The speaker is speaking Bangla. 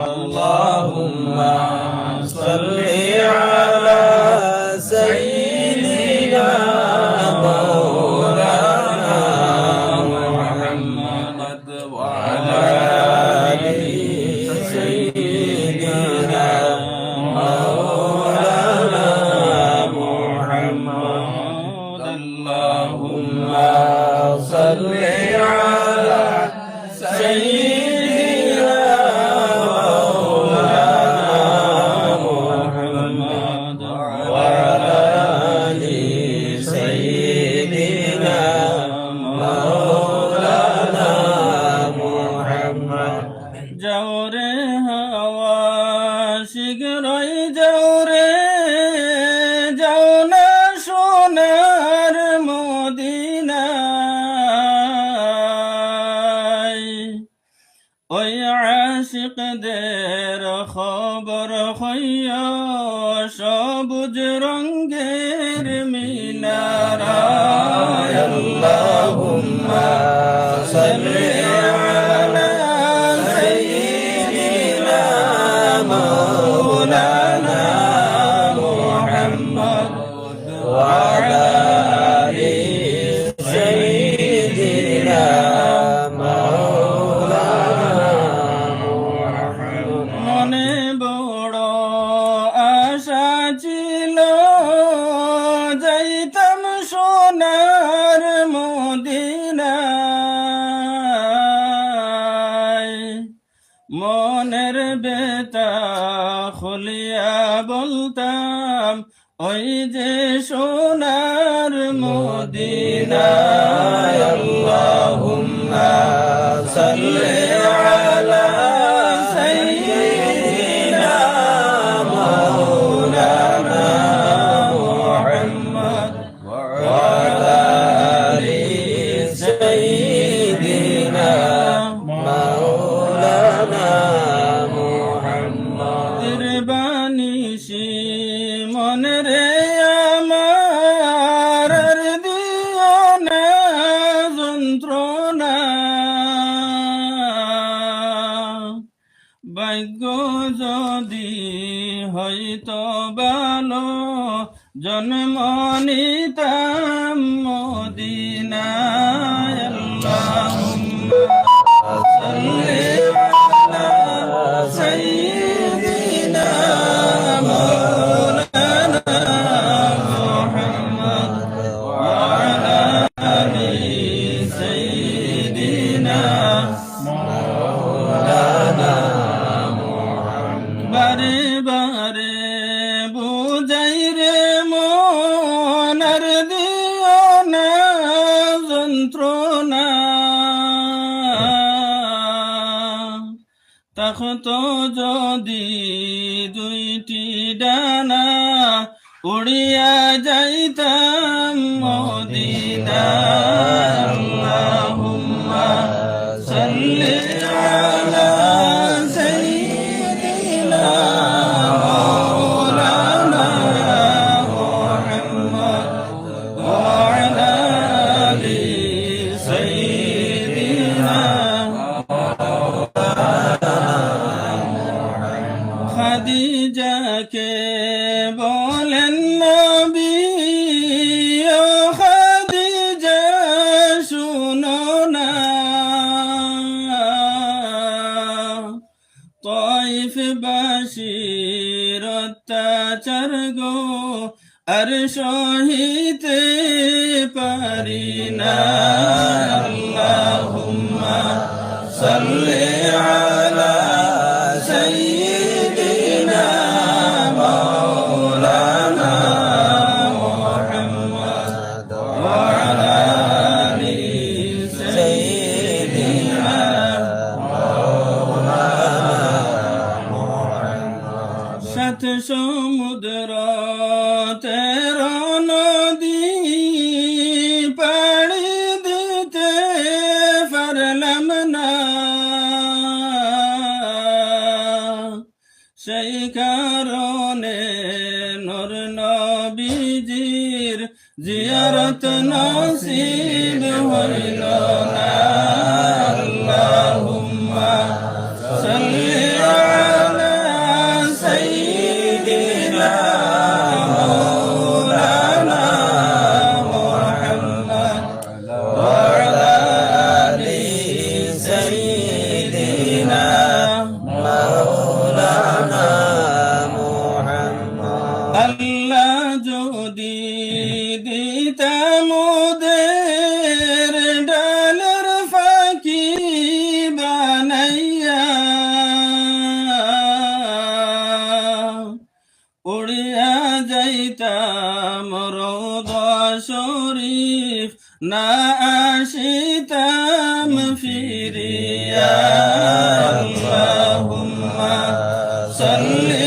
اللهم صل على سيدنا مولانا محمد وعلى آل سيدنا مولانا محمد اللهم صل على سيدنا محمد وعلى آل سيدنا مولانا محمد জোরে হাওয়া শীঘ্রই জোরে যাও না সোনার মদিনায় ওই আশিকদের খবর হইয়া সবুজ রঙের মিনারায় اللهم صل على سيدنا مولانا محمد وعلى آل سيدنا مولانا محمد মনে বড় আশা ছিল যাইতাম সোনার মদিনায় মনের বেতা খুলিয়া বলতাম ওই যে সোনার মদিনায় اللهم صل على سيدنا مولانا محمد وعلى آل سيدنا مولانا محمد বানিসি মনে রে আমার আর দিও না যন্ত্রণা ভাগ্য যদি হয়তো ভালো জন্ম নিতাম মদিনায় আল্লাহুম্মা সাল্লি আলা সাইয়্যিদিনা মাওলানা মুহাম্মদ ওয়া আলা আলি সাইয়্যিদিনা مولانا محمد বারে বারে বুঝাই রে মন আর দিও না যন্ত্রণা তখত যদি দুইটি ডানা উড়িয়া যাইতাম মদিনায় আল্লাহুম্মা সাল্লি আলা সাইয়্যিদিনা মাওলানা মুহাম্মদ ওয়া আলা আলি সাইয়্যিদিনা খাদিজাকে বলেন নবী ও খাদিজা শুনো না তয়ফবাসীর অত্যাচার গো আর সহিতে পারি না আল্লাহুম্মা সাল্লি আলা সাইয়্যিদিনা মাওলানা মুহাম্মদ ওয়া আলা আলি সাইয়্যিদিনা সাত সমুদ্র 13 নদী পাড়ি দিতে পারলাম না সেই কারণে নূর নবীজির জিয়ারত নসিব হইল না আল্লাহুম্মা সাল্লি আলা উড়িয়া যাইতাম রওদা শরীফ না আসিতাম ফিরিয়া আল্লাহুম্মা সাল্লি